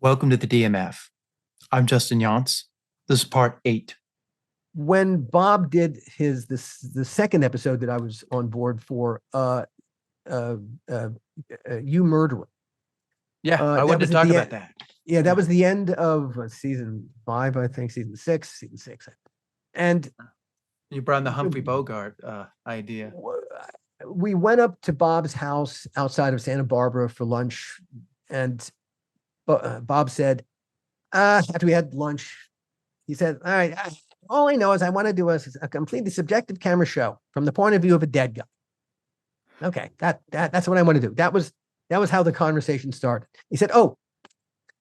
Welcome to the DMF. I'm Justin Younts. This is part 8. When Bob did the second episode that I was on board for, uh, uh, You Murderer. I wanted to talk about that. Yeah, that was the end of season 5, I think, season 6. And You brought in the Humphrey Bogart idea. we went up to Bob's house outside of Santa Barbara for lunch, and Bob said, after we had lunch, he said, all right, all I know is I want to do a completely subjective camera show from the point of view of a dead guy. Okay, that's what I want to do. That was how the conversation started. He said, oh,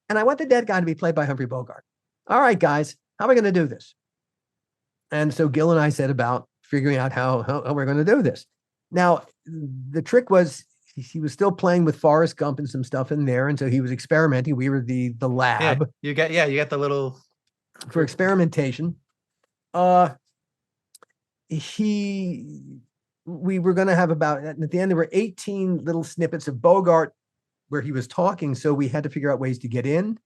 and I want the dead guy to be played by Humphrey Bogart. All right, guys, how are we going to do this? And so Gil and I set about figuring out how we're going to do this. Now, the trick was he was still playing with Forrest Gump and some stuff in there, and so he was experimenting. We were the lab. You got the little for experimentation. We were going to have about, at the end, there were 18 little snippets of Bogart where he was talking. So we had to figure out ways to get in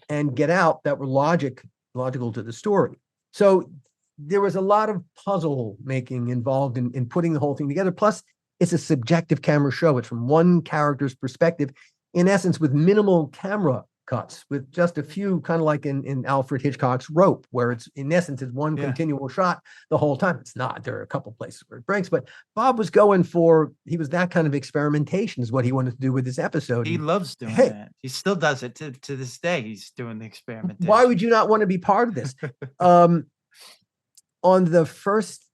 and get out that were logical to the story. So there was a lot of puzzle making involved in putting the whole thing together. Plus, it's a subjective camera show. It's from one character's perspective, in essence, with minimal camera cuts, with just a few, kind of like in Alfred Hitchcock's Rope, where it's, in essence, it's one continual shot the whole time. It's not. There are a couple places where it breaks, but Bob was going for, he was that kind of experimentation is what he wanted to do with this episode. He loves doing that. He still does it to this day. He's doing the experimentation. Why would you not want to be part of this? On the first,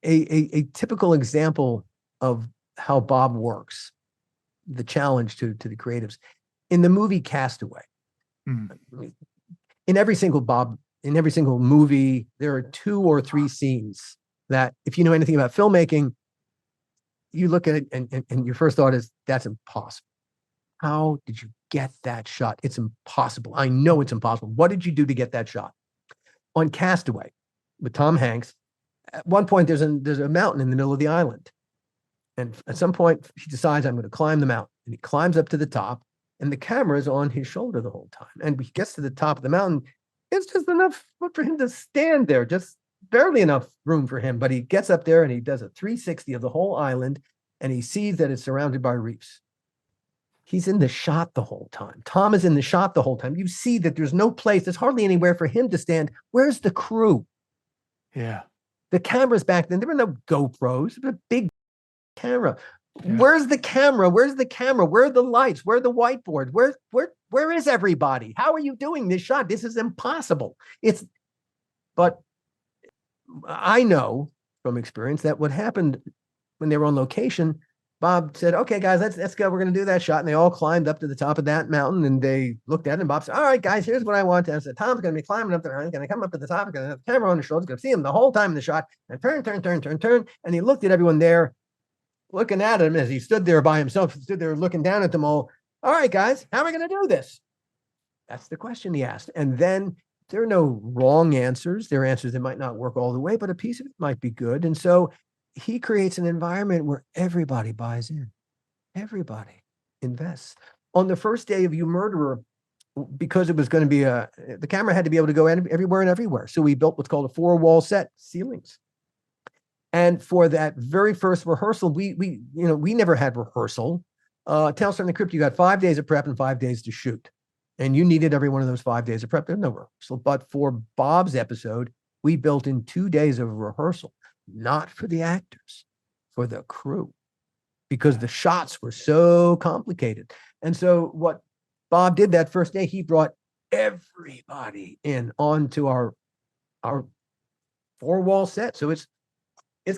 a typical example of how Bob works, the challenge to the creatives. In the movie Castaway, in every single movie, there are 2 or 3 scenes that, if you know anything about filmmaking, you look at it and your first thought is, that's impossible. How did you get that shot? It's impossible. I know it's impossible. What did you do to get that shot? On Castaway, with Tom Hanks, at one point there's a mountain in the middle of the island. And at some point, he decides, I'm going to climb the mountain. And he climbs up to the top. And the camera is on his shoulder the whole time. And he gets to the top of the mountain. It's just enough for him to stand there, just barely enough room for him. But he gets up there and he does a 360 of the whole island. And he sees that it's surrounded by reefs. He's in the shot the whole time. Tom is in the shot the whole time. You see that there's no place, there's hardly anywhere for him to stand. Where's the crew? Yeah. The camera's back then. There were no GoPros, a big camera. Yeah. Where's the camera? Where are the lights? Where are the whiteboards? Where is everybody? How are you doing this shot? This is impossible. But I know from experience that what happened when they were on location, Bob said, okay, guys, let's go. We're going to do that shot. And they all climbed up to the top of that mountain and they looked at it. And Bob said, all right, guys, here's what I want. And I said, Tom's going to be climbing up there. He's going to come up to the top. He's going to have the camera on his shoulder. He's going to see him the whole time in the shot. And turn. And he looked at everyone there, looking at him as he stood there by himself, stood there looking down at them all. All right, guys, how are we going to do this? That's the question he asked. And then there are no wrong answers. There are answers that might not work all the way, but a piece of it might be good. And so he creates an environment where everybody buys in. Everybody invests. On the first day of You Murderer, because it was going to be the camera had to be able to go everywhere and everywhere. So we built what's called a 4-wall set, ceilings. And for that very first rehearsal, we never had rehearsal. Tales from the Crypt, you got 5 days of prep and 5 days to shoot. And you needed every one of those 5 days of prep. There's no rehearsal. But for Bob's episode, we built in 2 days of rehearsal, not for the actors, for the crew, because the shots were so complicated. And so what Bob did that first day, he brought everybody in onto our 4-wall set. So it's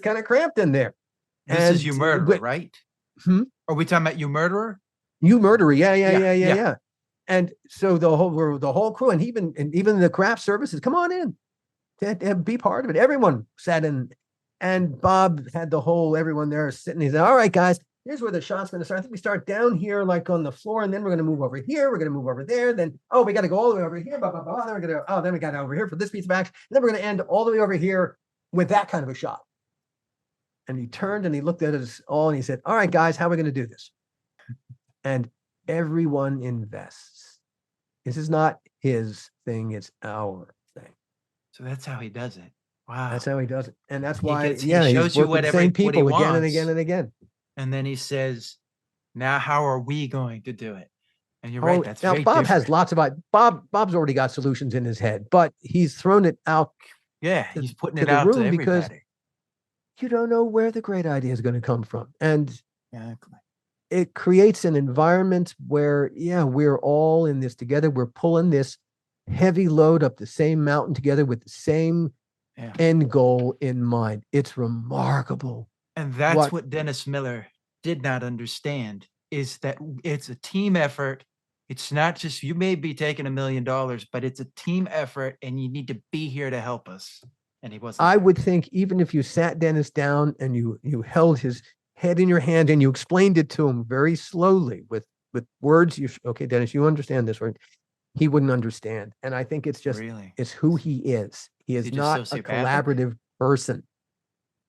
kind of cramped in there. This is You Murderer, right? Are we talking about You Murderer? You Murderer, yeah. And so the whole crew and even the craft services, come on in to be part of it. Everyone sat in, and Bob had everyone there sitting. He said, all right, guys, here's where the shot's going to start. I think we start down here, like on the floor, and then we're going to move over here. We're going to move over there. Then, we got to go all the way over here. Blah, blah, blah. Then we got over here for this piece of action. And then we're going to end all the way over here with that kind of a shot. And he turned and he looked at us all and he said, all right, guys, how are we going to do this? And everyone invests. This is not his thing. It's our thing. So that's how he does it. Wow. That's how he does it. And that's He why, he yeah, he's shows you worked with the same what he people again and wants, again and again. and then he says, now how are we going to do it? And you're Oh, right, that's now very Bob different. has lots of Bob's already got solutions in his head, but he's thrown it out Yeah, to, he's putting to it the out to room because everybody. you don't know where the great idea is going to come from. And Exactly. it creates an environment where, yeah, we're all in this together. We're pulling this heavy load up the same mountain together with the same Yeah. end goal in mind. It's remarkable. And that's what Dennis Miller did not understand, is that it's a team effort. It's not just, you may be taking $1 million, but it's a team effort and you need to be here to help us. And he wasn't. I would think even if you sat Dennis down and you held his head in your hand and you explained it to him very slowly with words, okay, Dennis, you understand this, right? He wouldn't understand. And I think it's just, Really? it's who he is. He is he just not a sociopathic? collaborative person.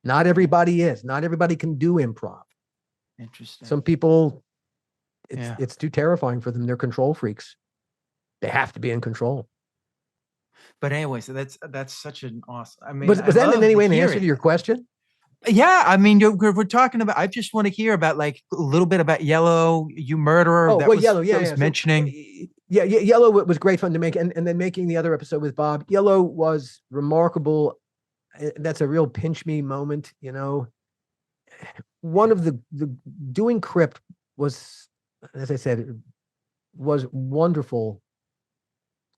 Not everybody is. Not everybody can do improv. Interesting. Some people, Yeah. it's too terrifying for them. They're control freaks. They have to be in control. But anyway, so that's such an awesome. I mean, Was that in love any way an answer hearing to your that. question? Yeah, I mean, we're talking about. I just want to hear about like a little bit about Yellow, You Murderer. Oh, that well, was, Yellow, yeah, that was yeah. mentioning. So, yeah, Yellow was great fun to make, and then making the other episode with Bob. Yellow was remarkable. That's a real pinch me moment, you know. One of the doing Crypt was, as I said, was wonderful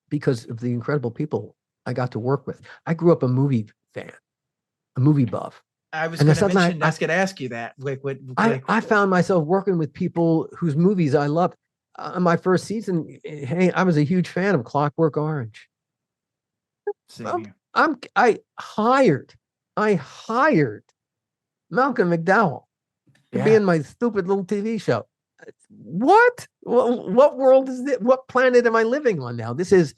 because of the incredible people I got to work with. I grew up a movie fan, a movie buff. I was And going then to suddenly mention. I was going to ask you that. I found myself working with people whose movies I loved. My first season, hey, I was a huge fan of Clockwork Orange. same here. I hired Malcolm McDowell to be Yeah. in my stupid little TV show. What? What world is this? What planet am I living on now? This is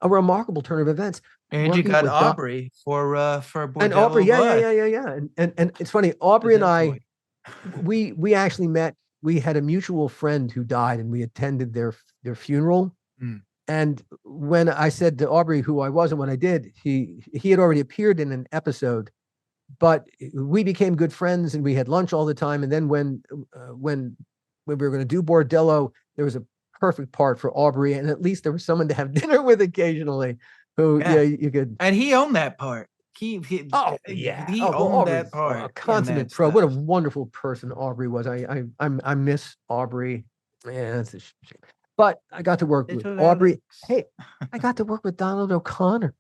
a remarkable turn of events. And you Working got with Aubrey for Bordello and Aubrey, Blood. yeah. And it's funny, Aubrey and I, Boy. we actually met. We had a mutual friend who died, and we attended their funeral. Mm. And when I said to Aubrey who I was and what I did, he had already appeared in an episode, but we became good friends and we had lunch all the time. And then when we were going to do Bordello, there was a perfect part for Aubrey, and at least there was someone to have dinner with occasionally. Who, yeah, you could. And he owned that part. He oh yeah, he owned that part. A consummate pro. What a wonderful person Aubrey was. I miss Aubrey. Yeah, that's a shame. But I got to work with Aubrey. Hey, I got to work with Donald O'Connor.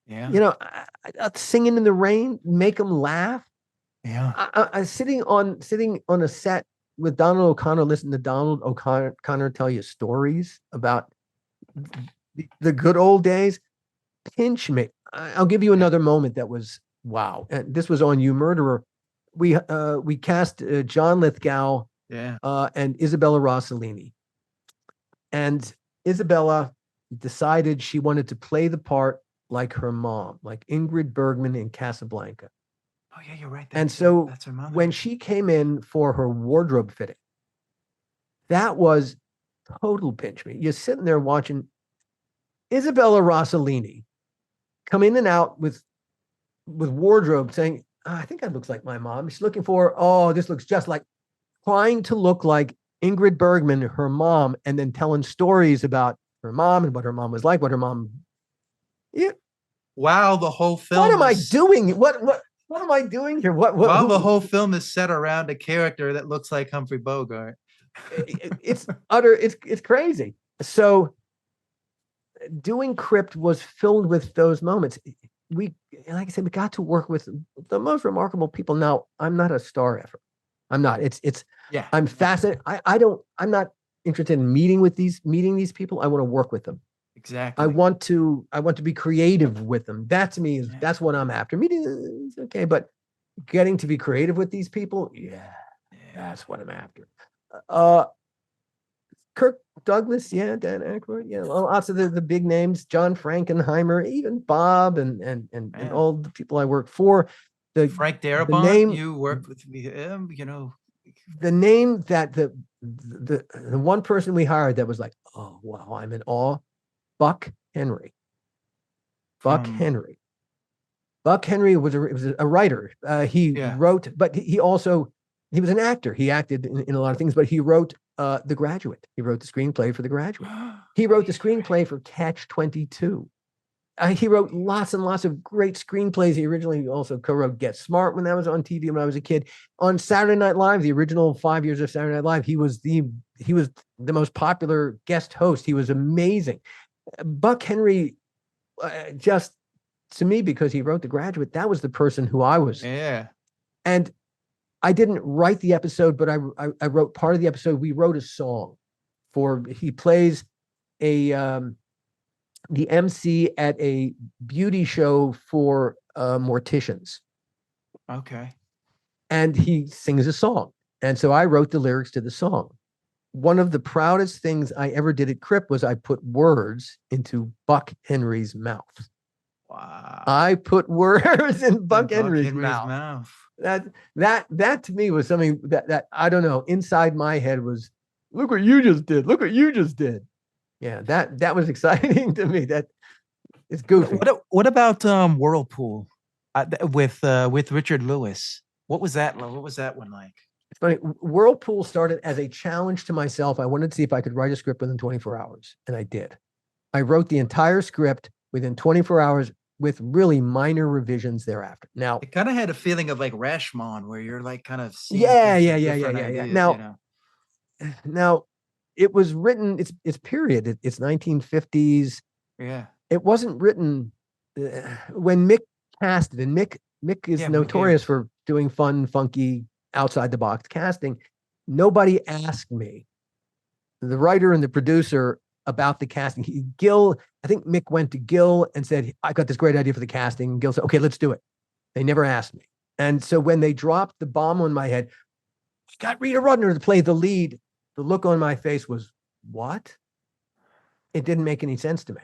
Yeah, you know, singing in the rain, make them laugh. Yeah, I sitting on a set with Donald O'Connor, listen to Donald O'Connor tell you stories about the good old days. Pinch me. I'll give you another moment that was wow. And this was on You Murderer. We cast John Lithgow, and Isabella Rossellini. And Isabella decided she wanted to play the part like her mom, like Ingrid Bergman in Casablanca. Oh yeah, you're right. And so that's her mother. When she came in for her wardrobe fitting, that was total pinch me. You're sitting there watching Isabella Rossellini come in and out with wardrobe saying, I think that looks like my mom. She's looking for, this looks just like, trying to look like Ingrid Bergman, her mom, and then telling stories about her mom and what her mom was like, what her mom. Yeah. Wow, the whole film. What am I doing? What am I doing here? Wow, the whole film is set around a character that looks like Humphrey Bogart. It's it's crazy. So doing Crypt was filled with those moments. Like I said, we got to work with the most remarkable people. Now, I'm not a star effort. I'm not. I'm fascinated. I'm not interested in meeting these people. I want to work with them. Exactly. I want to be creative with them. That to me that's what I'm after. Meeting is okay, but getting to be creative with these people, that's what I'm after. Kirk Douglas, Dan Aykroyd, lots of the big names, John Frankenheimer, even Bob and all the people I worked for. Frank Darabont, you worked with him, The name that the one person we hired that was like, oh wow, I'm in awe. Buck Henry. Buck From Henry. Buck Henry was a writer. He yeah. wrote, but he was an actor. He acted in a lot of things, but he wrote The Graduate. He wrote the screenplay for The Graduate. He wrote the screenplay for Catch-22. He wrote lots and lots of great screenplays. He originally also co-wrote Get Smart when that was on TV when I was a kid. On Saturday Night Live, the original 5 years of Saturday Night Live, he was the most popular guest host. He was amazing. Buck Henry, just to me, because he wrote The Graduate, that was the person who I was. Yeah. And I didn't write the episode, but I wrote part of the episode. We wrote a song he plays the MC at a beauty show for morticians. Okay. And he sings a song. And so I wrote the lyrics to the song. One of the proudest things I ever did at Crip was I put words into Buck Henry's mouth. Wow. I put words in Buck Henry's mouth. That to me was something that I don't know, inside my head was, look what you just did. Look what you just did. Yeah, that was exciting to me. That it's goofy. What about Whirlpool with Richard Lewis? What was that? What was that one like? It's funny. Whirlpool started as a challenge to myself. I wanted to see if I could write a script within 24 hours, and I did. I wrote the entire script within 24 hours with really minor revisions thereafter. Now, it kind of had a feeling of like Rashomon, where you're like kind of seeing yeah. ideas, Now, it was written. It's period. It's 1950s. Yeah. It wasn't written when Mick cast it, and Mick is notorious for doing fun, funky, outside the box casting. Nobody asked me, the writer and the producer, about the casting. I think Mick went to Gil and said, I got this great idea for the casting. And Gil said, okay, let's do it. They never asked me. And so when they dropped the bomb on my head, we got Rita Rudner to play the lead, the look on my face was, what? It didn't make any sense to me.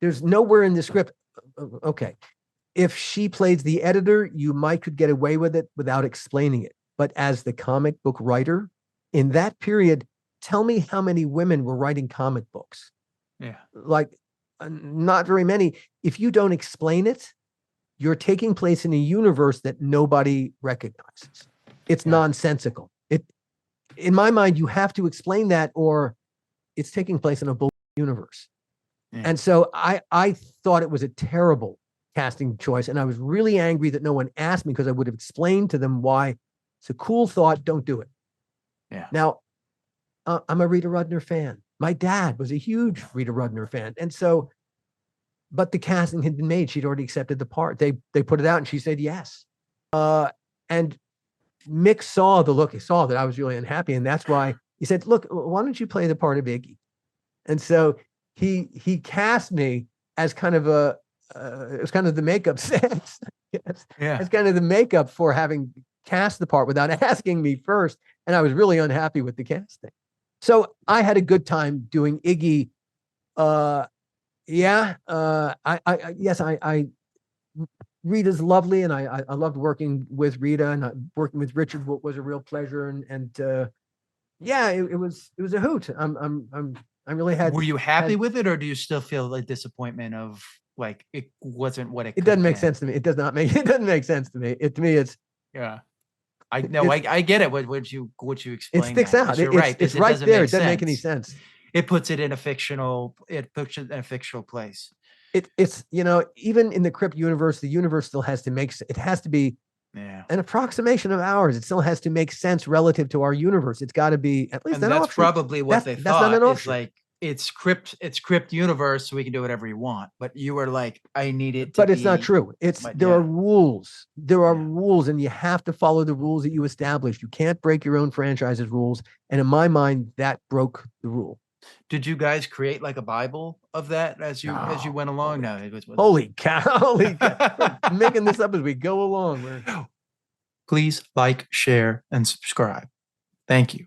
There's nowhere in the script. Okay. If she plays the editor, you could get away with it without explaining it. But as the comic book writer, in that period, tell me how many women were writing comic books. Yeah. Like, not very many. If you don't explain it, you're taking place in a universe that nobody recognizes. It's nonsensical. In my mind, you have to explain that, or it's taking place in a bull universe. Yeah. And so I thought it was a terrible casting choice. And I was really angry that no one asked me, because I would have explained to them why it's a cool thought. Don't do it. Yeah. Now, I'm a Rita Rudner fan. My dad was a huge Rita Rudner fan. And so, but the casting had been made. She'd already accepted the part. They put it out and she said yes. And Mick saw the look. He saw that I was really unhappy. And that's why he said, look, why don't you play the part of Iggy? And so he cast me as kind of it was kind of the makeup sense. It's kind of the makeup for having cast the part without asking me first. And I was really unhappy with the casting. So I had a good time doing Iggy. Rita's lovely, and I loved working with Rita, and working with Richard was a real pleasure. It was a hoot. I really had. Were you happy with it, or do you still feel like disappointment of like it wasn't what it doesn't make sense to me. It doesn't make sense to me. To me, it's I know. I get it. What you explain. It sticks out. You're right. It's right there. It doesn't make any sense. It puts it in a fictional. It puts it in a fictional place. It's even in the Crip universe, the universe still has to make. It has to be an approximation of ours. It still has to make sense relative to our universe. It's got to be at least. And that's probably what they thought. It's like it's Crypt universe, so we can do whatever you want. But you were like, I need it. But it's not true. There are rules. There are rules, and you have to follow the rules that you established. You can't break your own franchise's rules. And in my mind, that broke the rule. Did you guys create like a Bible of that as you went along? No, it was holy cow! Making this up as we go along. Please like, share, and subscribe. Thank you.